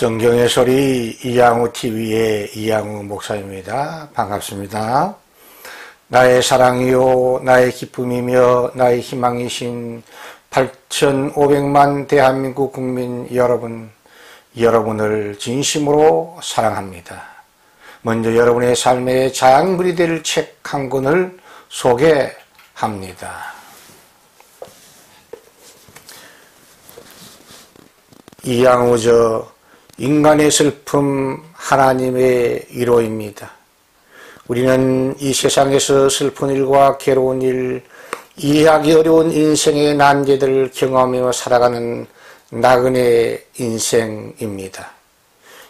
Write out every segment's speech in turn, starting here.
성경의 소리 이양우 TV의 이양우 목사입니다. 반갑습니다. 나의 사랑이요 나의 기쁨이며 나의 희망이신 8,500만 대한민국 국민 여러분을 진심으로 사랑합니다. 먼저 여러분의 삶의 장물이 될 책 한 권을 소개합니다. 이양우저 인간의 슬픔 하나님의 위로입니다. 우리는 이 세상에서 슬픈 일과 괴로운 일, 이해하기 어려운 인생의 난제들을 경험하며 살아가는 나그네 인생입니다.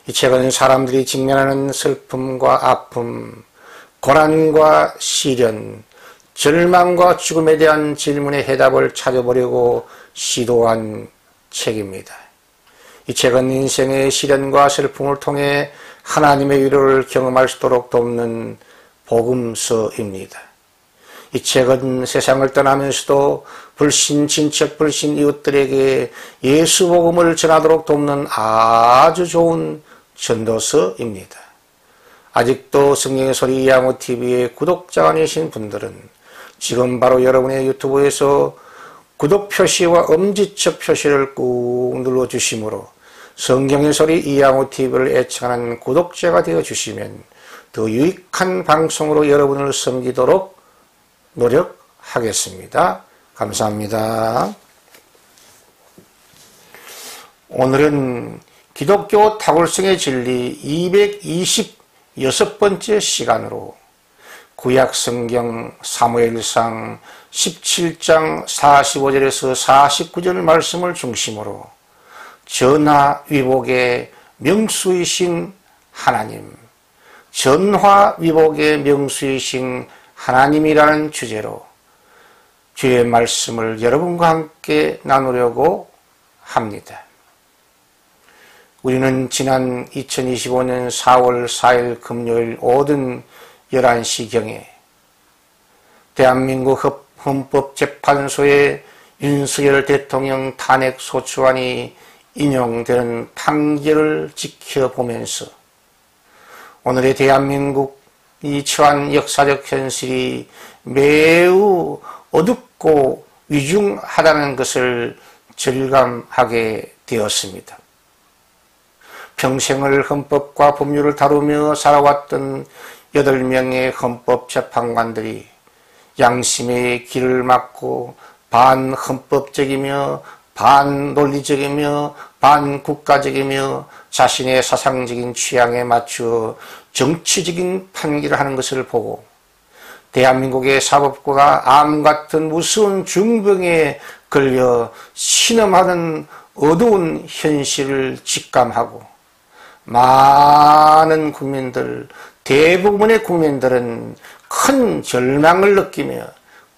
이 책은 사람들이 직면하는 슬픔과 아픔, 고난과 시련, 절망과 죽음에 대한 질문의 해답을 찾아보려고 시도한 책입니다. 이 책은 인생의 시련과 슬픔을 통해 하나님의 위로를 경험할 수 있도록 돕는 복음서입니다. 이 책은 세상을 떠나면서도 불신 친척, 불신 이웃들에게 예수 복음을 전하도록 돕는 아주 좋은 전도서입니다. 아직도 성경의 소리 이양우 TV의 구독자가 아니신 분들은 지금 바로 여러분의 유튜브에서 구독 표시와 엄지척 표시를 꾹 눌러주심으로 성경의 소리 이양우 TV를 애청하는 구독자가 되어주시면 더 유익한 방송으로 여러분을 섬기도록 노력하겠습니다. 감사합니다. 오늘은 기독교 탁월성의 진리 226번째 시간으로 구약성경 사무엘상 17장 45절에서 49절 말씀을 중심으로 전화위복의 명수이신 하나님, 전화위복의 명수이신 하나님이라는 주제로 주의 말씀을 여러분과 함께 나누려고 합니다. 우리는 지난 2025년 4월 4일 금요일 오전 11시경에 대한민국 헌법재판소의 윤석열 대통령 탄핵 소추안이 인용되는 판결을 지켜보면서 오늘의 대한민국이 처한 역사적 현실이 매우 어둡고 위중하다는 것을 절감하게 되었습니다. 평생을 헌법과 법률을 다루며 살아왔던 8명의 헌법재판관들이 양심의 길을 막고 반헌법적이며 반논리적이며 반국가적이며 자신의 사상적인 취향에 맞추어 정치적인 판결을 하는 것을 보고 대한민국의 사법부가 암 같은 무서운 중병에 걸려 신음하는 어두운 현실을 직감하고 많은 국민들, 대부분의 국민들은 큰 절망을 느끼며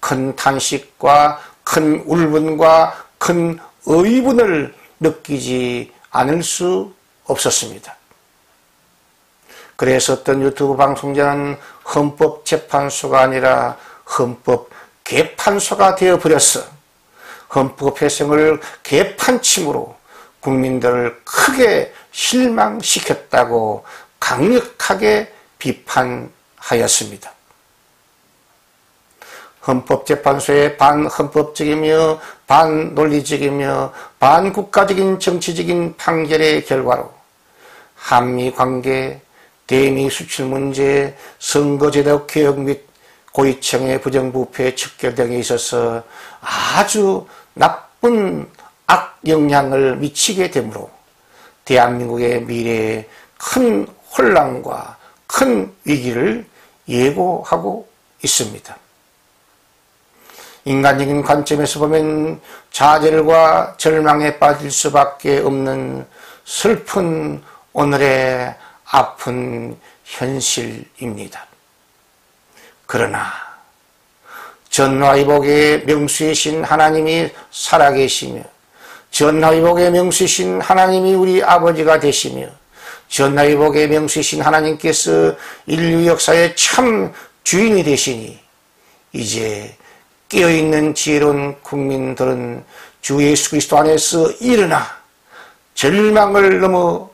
큰 탄식과 큰 울분과 큰 의분을 느끼지 않을 수 없었습니다. 그래서 어떤 유튜브 방송자는 헌법재판소가 아니라 헌법개판소가 되어버렸어. 헌법 회생을 개판침으로 국민들을 크게 실망시켰다고 강력하게 비판하였습니다. 헌법재판소의 반헌법적이며 반논리적이며 반국가적인 정치적인 판결의 결과로 한미관계, 대미수출 문제, 선거제도 개혁 및 고위층의 부정부패 척결 등에 있어서 아주 나쁜 악영향을 미치게 되므로 대한민국의 미래에 큰 혼란과 큰 위기를 예고하고 있습니다. 인간적인 관점에서 보면 좌절과 절망에 빠질 수밖에 없는 슬픈 오늘의 아픈 현실입니다. 그러나 전화위복의 명수이신 하나님이 살아계시며 전화위복의 명수이신 하나님이 우리 아버지가 되시며 전화위복의 명수이신 하나님께서 인류 역사의 참 주인이 되시니 이제 깨어있는 지혜로운 국민들은 주 예수 그리스도 안에서 일어나 절망을 넘어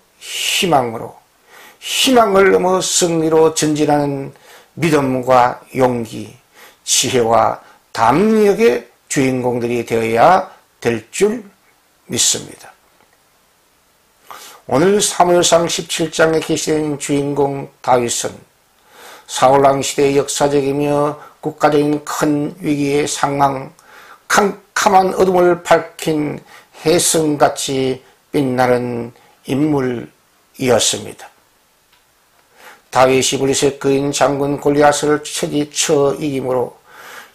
희망을 넘어 승리로 전진하는 믿음과 용기, 지혜와 담력의 주인공들이 되어야 될 줄 믿습니다. 오늘 사무엘상 17장에 계시된 주인공 다윗은 사울왕 시대의 역사적이며 국가적인 큰 위기의 상황, 캄캄한 어둠을 밝힌 혜성같이 빛나는 인물이었습니다. 다윗이 블레셋 거인 장군 골리앗을 쳐 이김으로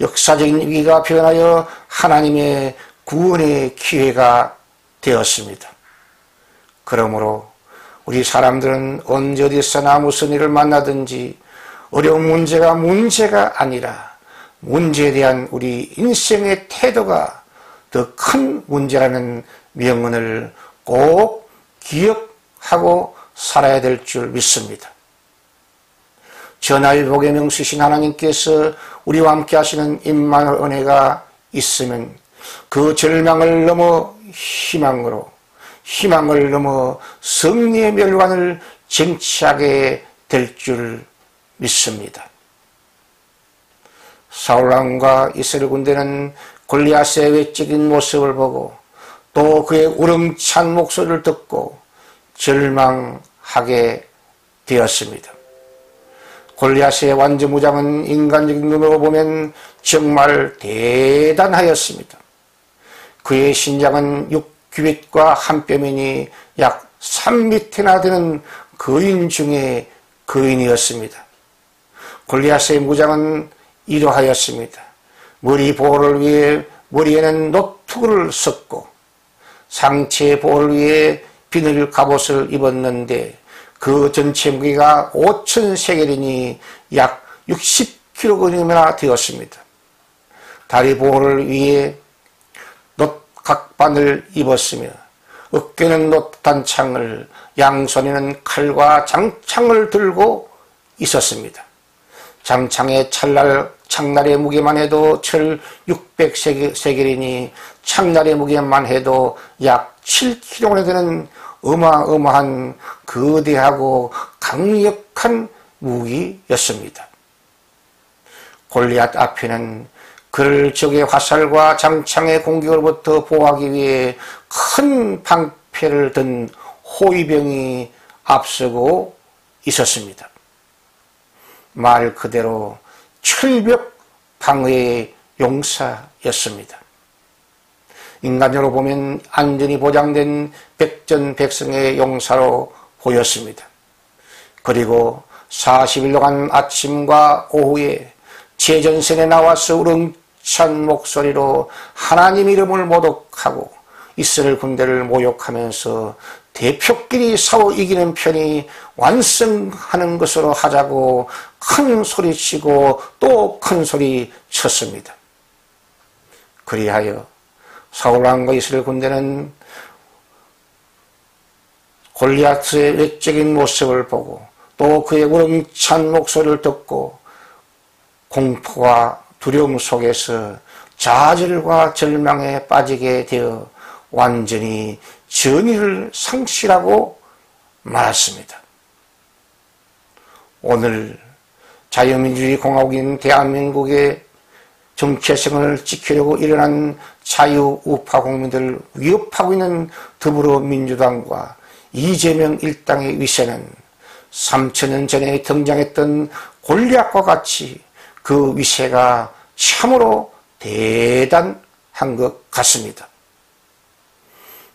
역사적인 위기가 변하여 하나님의 구원의 기회가 되었습니다. 그러므로 우리 사람들은 언제 어디서나 무슨 일을 만나든지 어려운 문제가 아니라 문제에 대한 우리 인생의 태도가 더 큰 문제라는 명언을 꼭 기억하고 살아야 될 줄 믿습니다. 전하의 복의 명수신 하나님께서 우리와 함께 하시는 임마누엘 은혜가 있으면 그 절망을 넘어 희망을 넘어 승리의 멸관을 쟁취하게 될 줄 믿습니다. 사울왕과 이스라엘 군대는 골리앗의 외적인 모습을 보고 또 그의 우렁찬 목소리를 듣고 절망하게 되었습니다. 골리앗의 완주무장은 인간적인 눈으로 보면 정말 대단하였습니다. 그의 신장은 6규빗과 한 뼘이니 약 3m나 되는 거인 중에 거인이었습니다. 골리앗의 무장은 이러하였습니다. 머리 보호를 위해 머리에는 노트구를 썼고 상체 보호를 위해 비늘 갑옷을 입었는데 그 전체 무게가 5,000세겔이니 약 60kg이나 되었습니다. 다리 보호를 위해 놋각반을 입었으며 어깨는 놋단창을, 양손에는 칼과 장창을 들고 있었습니다. 장창의 창날의 무게만 해도 철 600세겔이니 창날의 무게만 해도 약 7kg나 되는 어마어마한 거대하고 강력한 무기였습니다. 골리앗 앞에는 그를 적의 화살과 장창의 공격으로부터 보호하기 위해 큰 방패를 든 호위병이 앞서고 있었습니다. 말 그대로 철벽 방어의 용사였습니다. 인간적으로 보면 안전이 보장된 백전백승의 용사로 보였습니다. 그리고 40일간 아침과 오후에 제전선에 나와서 우렁찬 목소리로 하나님 이름을 모독하고 이스라엘 군대를 모욕하면서 대표끼리 싸워 이기는 편이 완성하는 것으로 하자고 큰 소리치고 또 큰 소리 쳤습니다. 그리하여 사울왕과 이스라엘 군대는 골리앗의 외적인 모습을 보고 또 그의 우렁찬 목소리를 듣고 공포와 두려움 속에서 좌절과 절망에 빠지게 되어 완전히 전의를 상실하고 말았습니다. 오늘 자유민주주의 공화국인 대한민국의 정체성을 지키려고 일어난 자유우파 국민들을 위협하고 있는 더불어민주당과 이재명 일당의 위세는 3000년 전에 등장했던 골리앗과 같이 그 위세가 참으로 대단한 것 같습니다.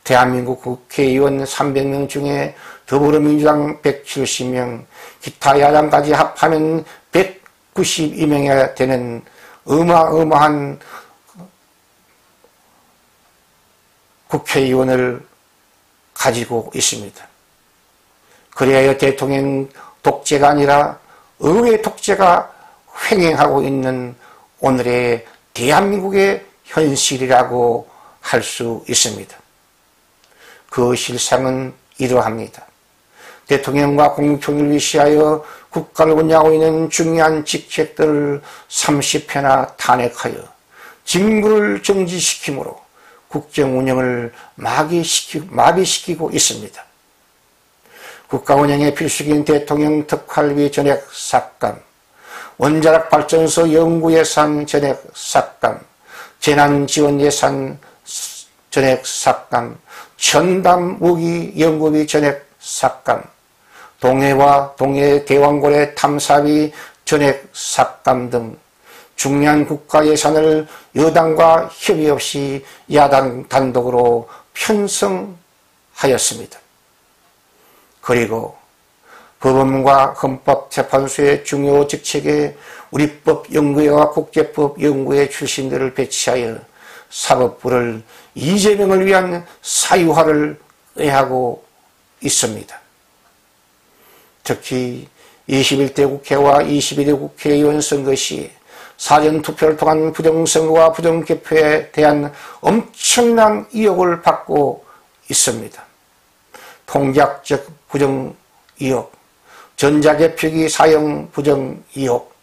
대한민국 국회의원 300명 중에 더불어민주당 170명, 기타 야당까지 합하면 192명이 되는 어마어마한 국회의원을 가지고 있습니다. 그리하여 대통령 독재가 아니라 의회 독재가 횡행하고 있는 오늘의 대한민국의 현실이라고 할 수 있습니다. 그 실상은 이러합니다. 대통령과 국무총리를 위시하여 국가를 운영하고 있는 중요한 직책들을 30회나 탄핵하여 직무를 정지시키므로 국정 운영을 마비시키고 있습니다. 국가 운영의 필수기인 대통령 특활비 전액 삭감, 원자력 발전소 연구 예산 전액 삭감, 재난지원 예산 전액 삭감, 첨단 무기 연구비 전액 삭감, 동해와 동해 대왕고래 탐사비 전액 삭감 등 중요한 국가 예산을 여당과 협의 없이 야당 단독으로 편성하였습니다. 그리고 법원과 헌법재판소의 중요 직책에 우리법 연구회와 국제법 연구회 출신들을 배치하여 사법부를 이재명을 위한 사유화를 의하고 있습니다. 특히 21대 국회와 21대 국회의원 선거 시 사전투표를 통한 부정선거와 부정개표에 대한 엄청난 의혹을 받고 있습니다. 통작적 부정 의혹, 전자개표기 사용 부정 의혹,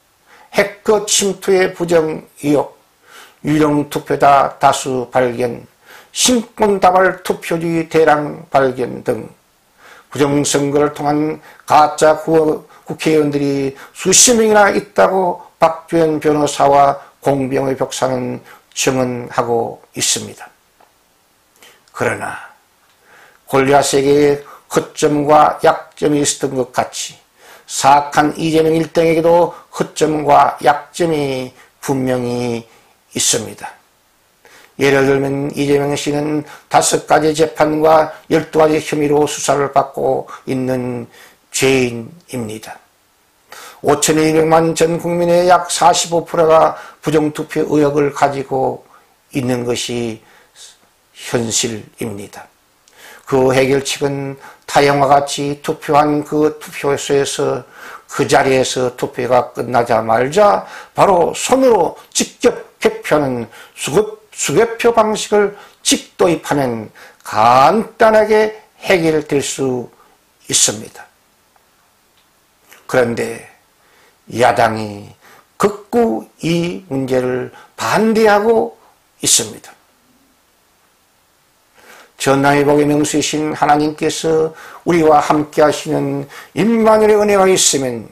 해커 침투의 부정 의혹, 유령투표다 다수 발견, 신권다발 투표지 대량 발견 등 부정선거를 통한 가짜 국회의원들이 수십 명이나 있다고 박주현 변호사와 공병의 벽사는 증언하고 있습니다. 그러나 골리앗에게 허점과 약점이 있었던 것 같이 사악한 이재명 일당에게도 허점과 약점이 분명히 있습니다. 예를 들면 이재명 씨는 5가지 재판과 12가지 혐의로 수사를 받고 있는 죄인입니다. 5,200만 전 국민의 약 45%가 부정투표 의혹을 가지고 있는 것이 현실입니다. 그 해결책은 타영과 같이 투표한 그 투표소에서 그 자리에서 투표가 끝나자마자 바로 손으로 직접 개표하는 수개표 방식을 직도입하면 간단하게 해결될 수 있습니다. 그런데 야당이 극구 이 문제를 반대하고 있습니다. 전하위복의 명수이신 하나님께서 우리와 함께 하시는 임마누엘의 은혜가 있으면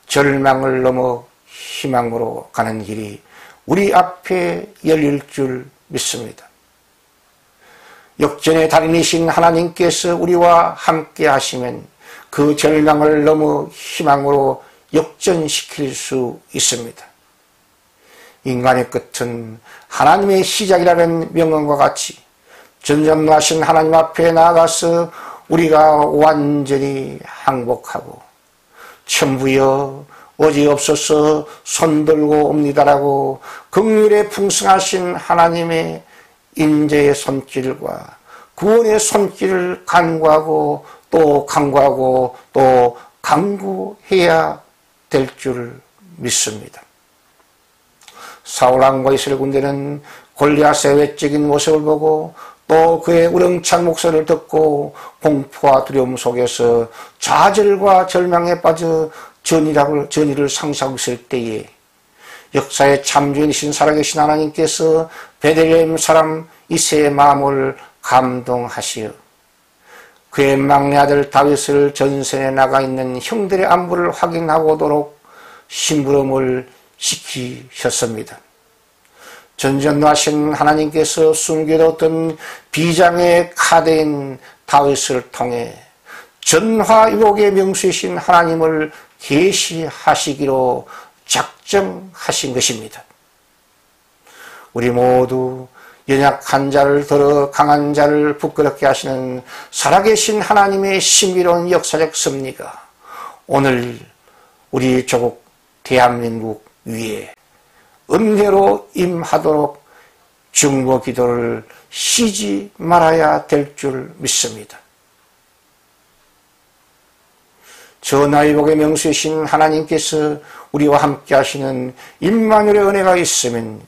절망을 넘어 희망으로 가는 길이 우리 앞에 열릴 줄 믿습니다. 역전의 달인이신 하나님께서 우리와 함께 하시면 그 절망을 넘어 희망으로 역전시킬 수 있습니다. 인간의 끝은 하나님의 시작이라는 명언과 같이 전전하신 하나님 앞에 나아가서 우리가 완전히 항복하고 천부여 어지없어서 손들고 옵니다라고 긍휼에 풍성하신 하나님의 인재의 손길과 구원의 손길을 간구하고 또 간구하고 또 간구해야 될 줄 믿습니다. 사울왕과 이스라엘 군대는 골리앗의 외적인 모습을 보고 또 그의 우렁찬 목소리를 듣고 공포와 두려움 속에서 좌절과 절망에 빠져 전의를 상상하고 있을 때에 역사의 참주인이신 살아계신 하나님께서 베들레헴 사람 이새의 마음을 감동하시어 그의 막내 아들 다윗을 전선에 나가 있는 형들의 안부를 확인하고 오도록 심부름을 시키셨습니다. 전전하신 하나님께서 숨겨뒀던 비장의 카드인 다윗을 통해 전화위복의 명수이신 하나님을 계시하시기로 작정하신 것입니다. 우리 모두 연약한 자를 들어 강한 자를 부끄럽게 하시는 살아계신 하나님의 신비로운 역사적 섭리가 오늘 우리 조국 대한민국 위에 은혜로 임하도록 중보 기도를 쉬지 말아야 될 줄 믿습니다. 전하위복의 명수이신 하나님께서 우리와 함께 하시는 임마누엘의 은혜가 있으면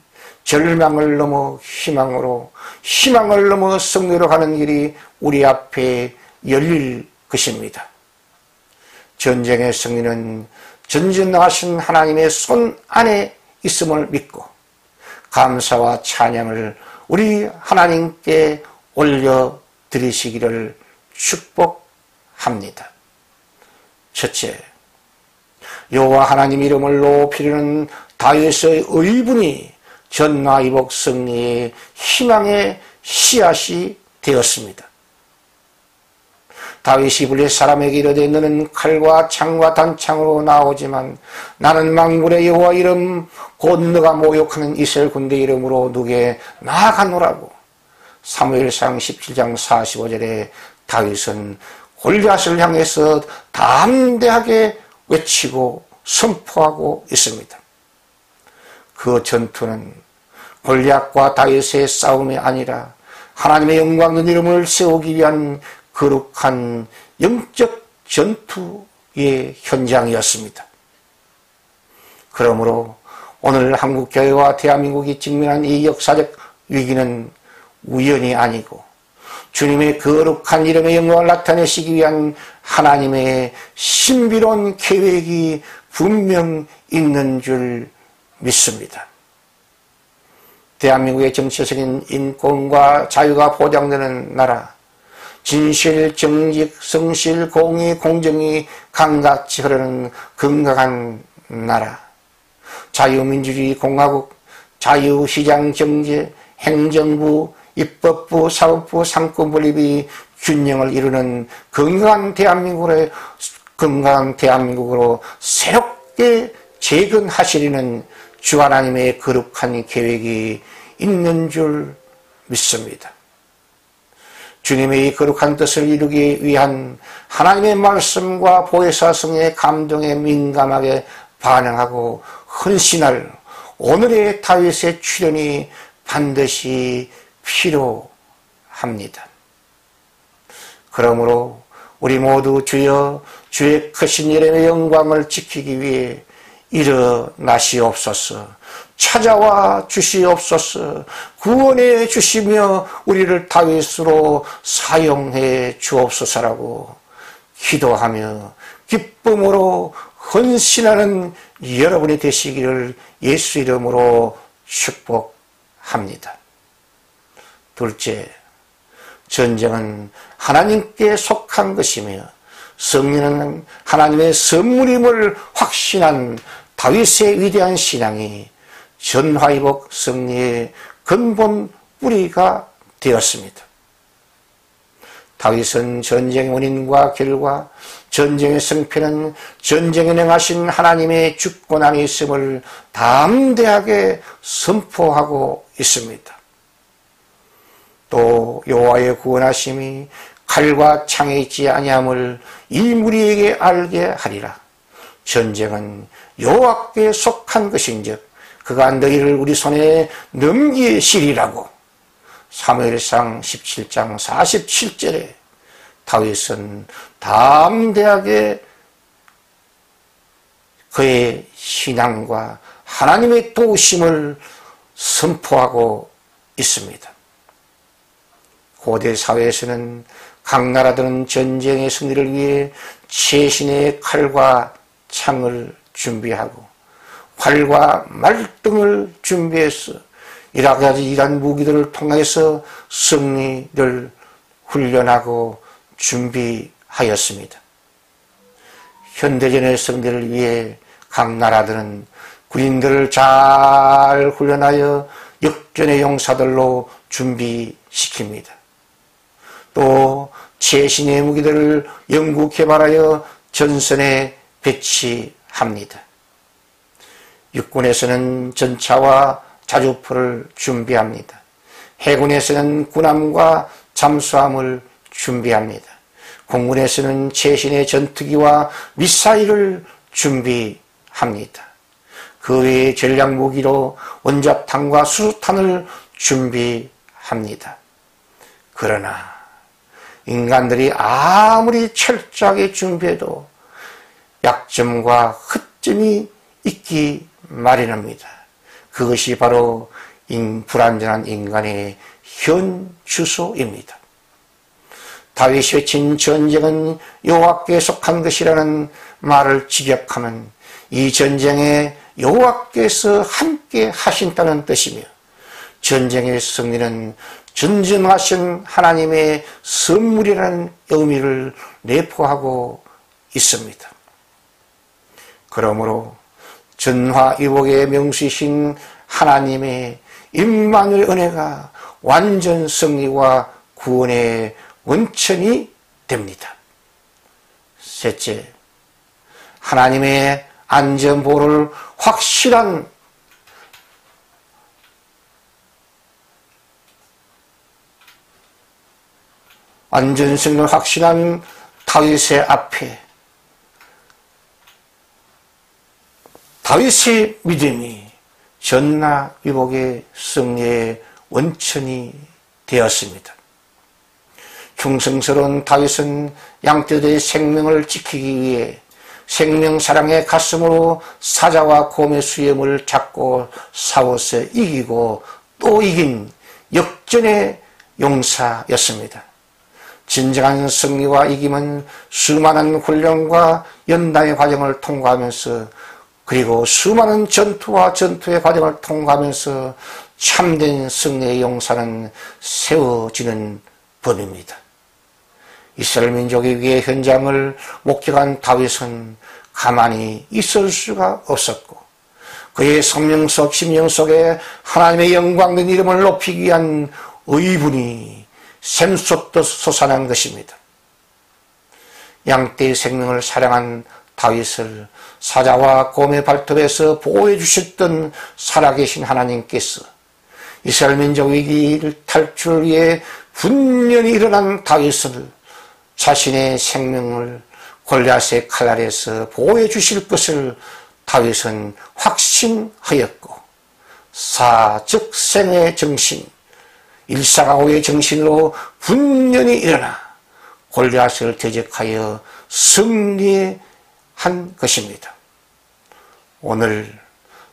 절망을 넘어 희망으로, 희망을 넘어 승리로 가는 길이 우리 앞에 열릴 것입니다. 전쟁의 승리는 전전하신 하나님의 손 안에 있음을 믿고 감사와 찬양을 우리 하나님께 올려드리시기를 축복합니다. 첫째, 여호와 하나님 이름을 높이려는 다윗의 의분이 전화위복 승리의 희망의 씨앗이 되었습니다. 다윗이 블레 사람에게 이르되 너는 칼과 창과 단창으로 나오지만 나는 만군의 여호와 이름 곧 너가 모욕하는 이스라엘 군대 이름으로 누게 나아가노라고. 사무엘상 17장 45절에 다윗은 골리앗을 향해서 담대하게 외치고 선포하고 있습니다. 그 전투는 골리앗과 다윗의 싸움이 아니라 하나님의 영광의 이름을 세우기 위한 거룩한 영적 전투의 현장이었습니다. 그러므로 오늘 한국교회와 대한민국이 직면한 이 역사적 위기는 우연이 아니고 주님의 거룩한 이름의 영광을 나타내시기 위한 하나님의 신비로운 계획이 분명 있는 줄 믿습니다. 대한민국의 정치적인 인권과 자유가 보장되는 나라, 진실, 정직, 성실, 공의, 공정이 강같이 흐르는 건강한 나라, 자유민주주의 공화국, 자유시장 경제, 행정부, 입법부, 사법부, 상권분립이 균형을 이루는 건강한 대한민국으로 새롭게 재건하시려는 주 하나님의 거룩한 계획이 있는 줄 믿습니다. 주님의 이 거룩한 뜻을 이루기 위한 하나님의 말씀과 보혜사성의 감동에 민감하게 반응하고 헌신할 오늘의 다윗의 출현이 반드시 필요합니다. 그러므로 우리 모두 주여 주의 크신 이름의 영광을 지키기 위해 일어나시옵소서. 찾아와 주시옵소서. 구원해 주시며 우리를 다윗으로 사용해 주옵소서라고 기도하며 기쁨으로 헌신하는 여러분이 되시기를 예수 이름으로 축복합니다. 둘째, 전쟁은 하나님께 속한 것이며 승리는 하나님의 선물임을 확신한 다윗의 위대한 신앙이 전화위복 승리의 근본 뿌리가 되었습니다. 다윗은 전쟁의 원인과 결과, 전쟁의 승패는 전쟁에 능하신 하나님의 주권 안에 있음을 담대하게 선포하고 있습니다. 또 여호와의 구원하심이 칼과 창에 있지 아니함을 이 무리에게 알게 하리라. 전쟁은 여호와께 속한 것인즉 그가 너희를 우리 손에 넘기시리라고. 사무엘상 17장 47절에 다윗은 담대하게 그의 신앙과 하나님의 도우심을 선포하고 있습니다. 고대 사회에서는 각 나라들은 전쟁의 승리를 위해 최신의 칼과 창을 준비하고 활과 말등을 준비해서 여러 가지 이러한 무기들을 통해서 승리를 훈련하고 준비하였습니다. 현대전의 승리를 위해 각 나라들은 군인들을 잘 훈련하여 역전의 용사들로 준비시킵니다. 또 최신의 무기들을 연구 개발하여 전선에 배치합니다. 육군에서는 전차와 자주포를 준비합니다. 해군에서는 군함과 잠수함을 준비합니다. 공군에서는 최신의 전투기와 미사일을 준비합니다. 그 외에 전략무기로 원자탄과 수소탄을 준비합니다. 그러나 인간들이 아무리 철저하게 준비해도 약점과 흑점이 있기 마련합니다. 그것이 바로 불완전한 인간의 현 주소입니다. 다윗이 외친 전쟁은 여호와께 속한 것이라는 말을 직역하면 이 전쟁에 여호와께서 함께 하신다는 뜻이며 전쟁의 승리는 전쟁하신 하나님의 선물이라는 의미를 내포하고 있습니다. 그러므로 전화위복의 명수이신 하나님의 임마누엘 은혜가 완전 승리와 구원의 원천이 됩니다. 셋째, 하나님의 안전보호를 확실한 안전성을 확실한 다윗의 앞에 다윗의 믿음이 전화위복의 승리의 원천이 되었습니다. 충성스러운 다윗은 양떼들의 생명을 지키기 위해 생명사랑의 가슴으로 사자와 곰의 수염을 잡고 싸워서 이기고 또 이긴 역전의 용사였습니다. 진정한 승리와 이김은 수많은 훈련과 연단의 과정을 통과하면서 그리고 수많은 전투와 전투의 과정을 통과하면서 참된 승리의 용사는 세워지는 법입니다. 이스라엘 민족이 위의 현장을 목격한 다윗은 가만히 있을 수가 없었고 그의 성령 속 심령 속에 하나님의 영광된 이름을 높이기 위한 의분이 샘솟듯 솟아난 것입니다. 양떼의 생명을 사랑한 다윗을 사자와 곰의 발톱에서 보호해 주셨던 살아계신 하나님께서 이스라엘 민족 위기를 탈출을 위해 분연히 일어난 다윗을 자신의 생명을 골리앗의 칼 아래에서 보호해 주실 것을 다윗은 확신하였고 사즉생의 정신, 일사각오의 정신으로 분연히 일어나 골리앗을 대적하여 승리한 것입니다. 오늘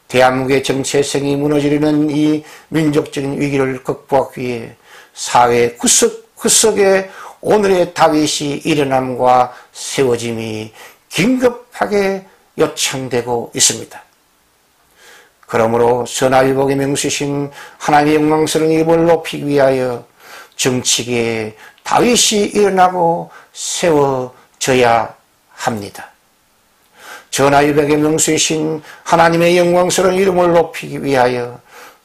대한민국의 정체성이 무너지려는 이 민족적인 위기를 극복하기 위해 사회 구석구석에 오늘의 다윗이 일어남과 세워짐이 긴급하게 요청되고 있습니다. 그러므로 전화위복의 명수이신 하나님의 영광스러운 이름을 높이기 위하여 정치계에 다윗이 일어나고 세워져야 합니다. 전화위복의 명수이신 하나님의 영광스러운 이름을 높이기 위하여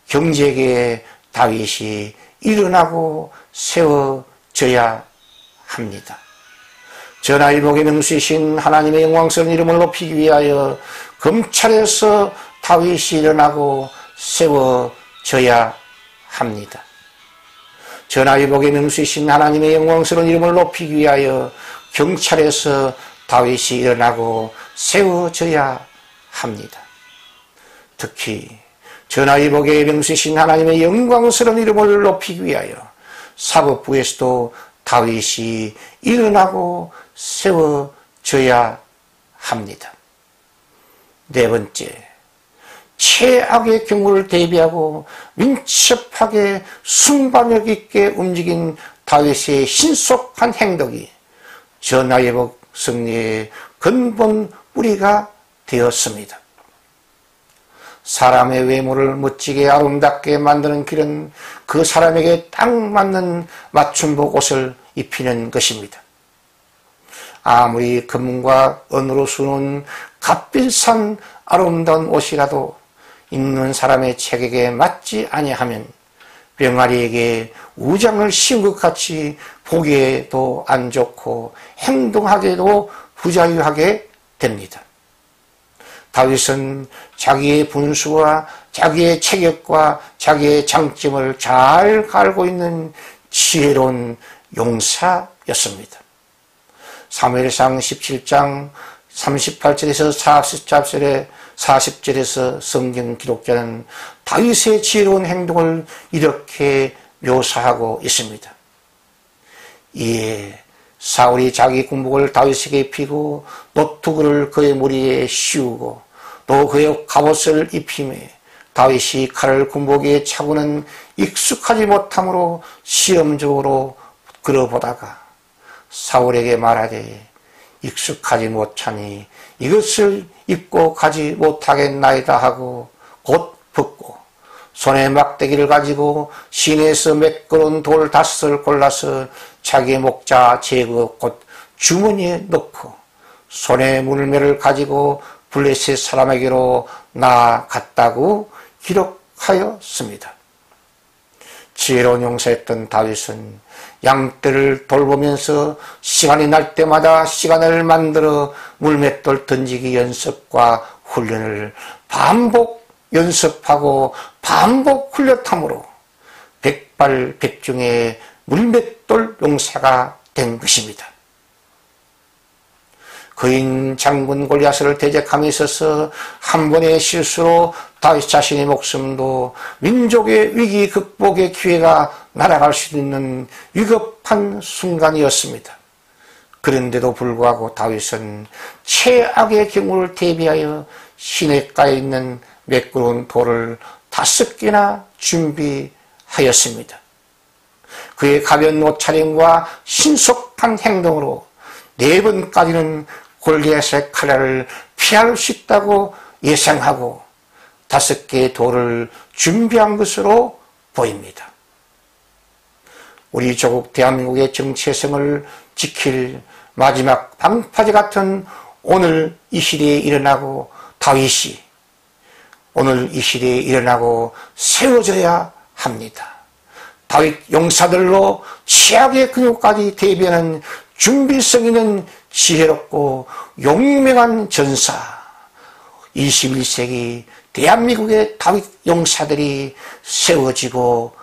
경제계에 다윗이 일어나고 세워져야 합니다. 전화위복의 명수이신 하나님의 영광스러운 이름을 높이기 위하여 검찰에서 다윗이 일어나고 세워져야 합니다. 전화위복의 명수이신 하나님의 영광스러운 이름을 높이기 위하여 경찰에서 다윗이 일어나고 세워져야 합니다. 특히 전화위복의 명수이신 하나님의 영광스러운 이름을 높이기 위하여 사법부에서도 다윗이 일어나고 세워져야 합니다. 네 번째, 최악의 경우를 대비하고 민첩하게 순발력 있게 움직인 다윗의 신속한 행동이 전화위복 승리의 근본 뿌리가 되었습니다. 사람의 외모를 멋지게 아름답게 만드는 길은 그 사람에게 딱 맞는 맞춤복 옷을 입히는 것입니다. 아무리 금과 은으로 수놓은 값비싼 아름다운 옷이라도 입는 사람의 체격에 맞지 아니하면 병아리에게 우장을 씌운 것 같이 보기에도 안 좋고 행동하기에도 부자유하게 됩니다. 다윗은 자기의 분수와 자기의 체격과 자기의 장점을 잘 알고 있는 지혜로운 용사였습니다. 사무엘상 17장 38절에서 40절에서 성경 기록자는 다윗의 지혜로운 행동을 이렇게 묘사하고 있습니다. 이에 사울이 자기 군복을 다윗에게 입히고 노투구를 그의 머리에 씌우고 또 그의 갑옷을 입히매 다윗이 칼을 군복에 차고는 익숙하지 못함으로 시험적으로 그려보다가 사울에게 말하되 익숙하지 못하니 이것을 입고 가지 못하겠나이다 하고 곧 벗고 손에 막대기를 가지고 시내에서 매끄러운 돌 5을 골라서 자기의 목자 제거 곧 주머니에 넣고 손에 물매를 가지고 블레셋 사람에게로 나아갔다고 기록하였습니다. 지혜로운 용사였던 다윗은 양떼를 돌보면서 시간이 날 때마다 시간을 만들어 물맷돌 던지기 연습과 훈련을 반복 연습하고 반복 훈련함으로 백발백중의 물맷돌 용사가 된 것입니다. 거인 장군 골리앗을 대적함에 있어서 한 번의 실수로 다윗 자신의 목숨도 민족의 위기 극복의 기회가 날아갈 수 있는 위급한 순간이었습니다. 그런데도 불구하고 다윗은 최악의 경우를 대비하여 시냇가에 있는 매끄러운 돌을 5개나 준비하였습니다. 그의 가벼운 옷차림과 신속한 행동으로 4번까지는 골리앗의 칼날을 피할 수 있다고 예상하고 5개의 돌을 준비한 것으로 보입니다. 우리 조국 대한민국의 정체성을 지킬 마지막 방파제 같은 오늘 이 시대에 일어나고 다윗이 오늘 이 시대에 일어나고 세워져야 합니다. 다윗 용사들로 최악의 근육까지 대비하는 준비성 있는 지혜롭고 용맹한 전사, 21세기 대한민국의 다윗 용사들이 세워지고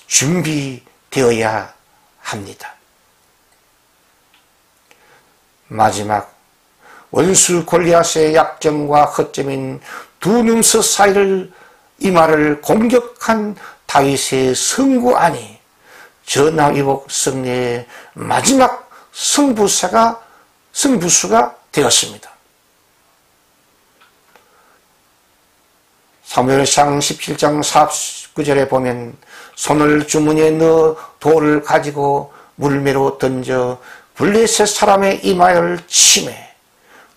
준비되어야 합니다. 마지막 원수 골리앗의 약점과 허점인 두 눈썹 사이를 이마를 공격한 다윗의 승구안이 전화위복 승리의 마지막 승부수가 되었습니다. 사무엘상 17장 49절에 보면 손을 주머니에 넣어 돌을 가지고 물매로 던져 블레셋 사람의 이마를 치매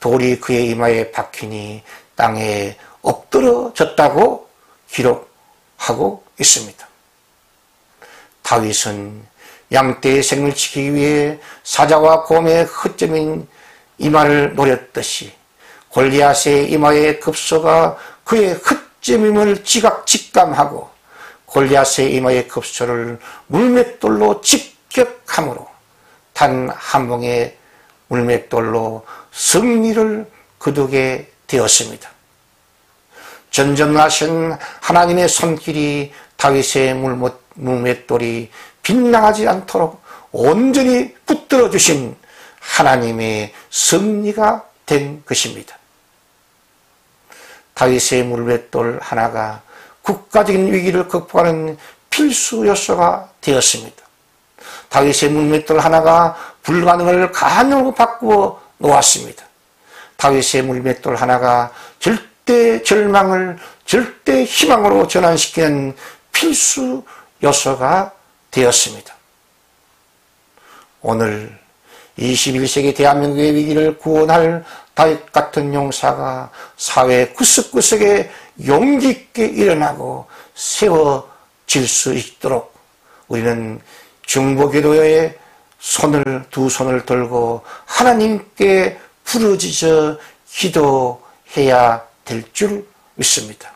돌이 그의 이마에 박히니 땅에 엎드러졌다고 기록하고 있습니다. 다윗은 양떼의 생을 지키기 위해 사자와 곰의 허점인 이마를 노렸듯이 골리앗의 이마의 급소가 그의 허점임을 직감하고 골리앗의 이마의 급소를 물맷돌로 직격함으로 단 한 봉의 물맷돌로 승리를 거두게 되었습니다. 전전하신 하나님의 손길이 다윗의 물맷돌이 빗나가지 않도록 온전히 붙들어 주신 하나님의 승리가 된 것입니다. 다윗의 물맷돌 하나가 국가적인 위기를 극복하는 필수 요소가 되었습니다. 다윗의 물맷돌 하나가 불가능을 가능으로 바꾸어 놓았습니다. 다윗의 물맷돌 하나가 절대 절망을 절대 희망으로 전환시키는 필수 요소가 되었습니다. 오늘 21세기 대한민국의 위기를 구원할 다윗 같은 용사가 사회 구석구석에 용기 있게 일어나고 세워질 수 있도록 우리는 중보기도에 두 손을 들고 하나님께 부르짖어 기도해야 될 줄 믿습니다.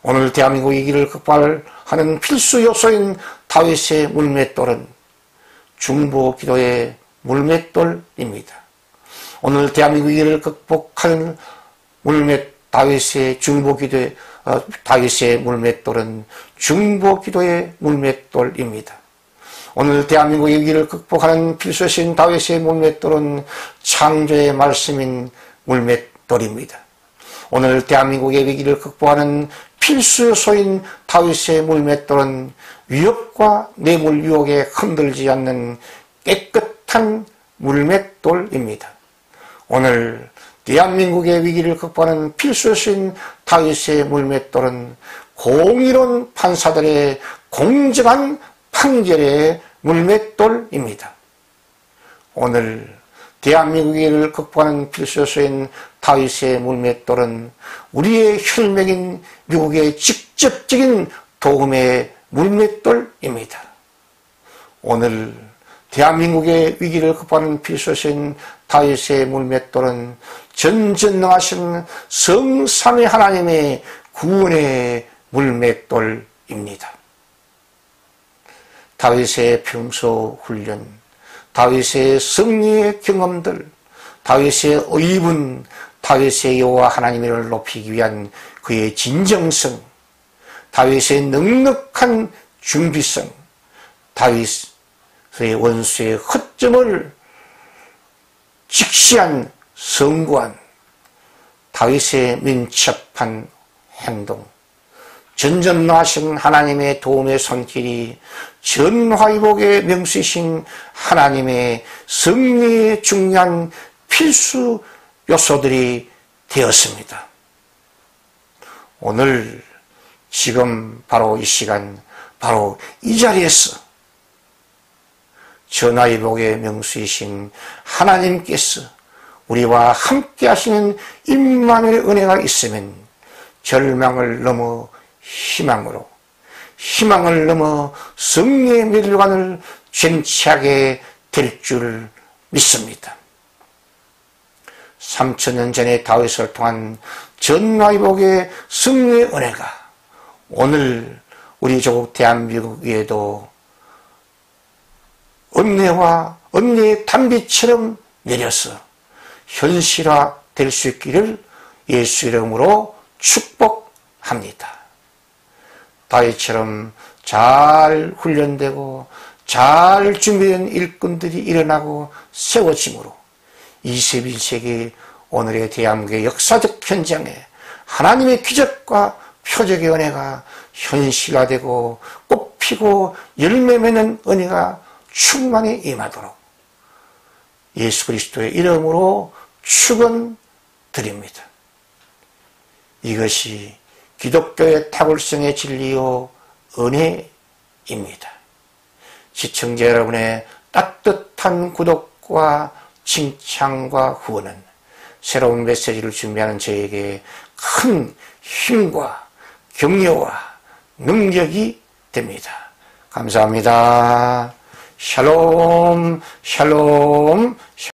오늘 대한민국 위기를 극복하는 필수 요소인 다윗의 물맷돌은 중보기도의 물맷돌입니다. 오늘 대한민국 위기를 극복하는 다윗의 물맷돌은 중보기도의 물맷돌입니다. 오늘 대한민국의 위기를 극복하는 필수신 다윗의 물맷돌은 창조의 말씀인 물맷돌입니다. 오늘 대한민국의 위기를 극복하는 필수 요소인 다윗의 물맷돌은 위협과 뇌물 유혹에 흔들지 않는 깨끗한 물맷돌입니다. 오늘 대한민국의 위기를 극복하는 필수 요소인 다윗의 물맷돌은 공의로운 판사들의 공정한 판결의 물맷돌입니다. 오늘 대한민국을 극복하는 필수 요소인 다윗의 물맷돌은 우리의 혈맥인 미국의 직접적인 도움의 물맷돌입니다. 오늘 대한민국의 위기를 극복하는 필수 요소인 다윗의 물맷돌은 전전능하신 성삼위 하나님의 구원의 물맷돌입니다. 다윗의 평소 훈련, 다윗의 승리의 경험들, 다윗의 의분, 다윗의 여호와 하나님을 높이기 위한 그의 진정성, 다윗의 넉넉한 준비성, 다윗의 원수의 허점을 직시한 성구한, 다윗의 민첩한 행동, 전전능하신 하나님의 도움의 손길이 전화위복의 명수이신 하나님의 승리에 중요한 필수 요소들이 되었습니다. 오늘 지금 바로 이 시간, 바로 이 자리에서 전화위복의 명수이신 하나님께서 우리와 함께 하시는 임마누엘의 은혜가 있으면 절망을 넘어 희망으로, 희망을 넘어 승리의 멸관을 쟁취하게 될 줄 믿습니다. 3000년 전에 다윗을 통한 전화위복의 승리의 은혜가 오늘 우리 조국 대한민국에도 은혜의 단비처럼 내려서 현실화 될 수 있기를 예수 이름으로 축복합니다. 다윗처럼 잘 훈련되고 잘 준비된 일꾼들이 일어나고 세워짐으로 21세기 오늘의 대한민국의 역사적 현장에 하나님의 기적과 표적의 은혜가 현실화되고 꽃피고 열매 맺는 은혜가 충만히 임하도록 예수 그리스도의 이름으로 축원드립니다. 이것이 기독교의 탁월성의 진리요 은혜입니다. 시청자 여러분의 따뜻한 구독과 칭찬과 후원은 새로운 메시지를 준비하는 저에게 큰 힘과 격려와 능력이 됩니다. 감사합니다. 샬롬 샬롬.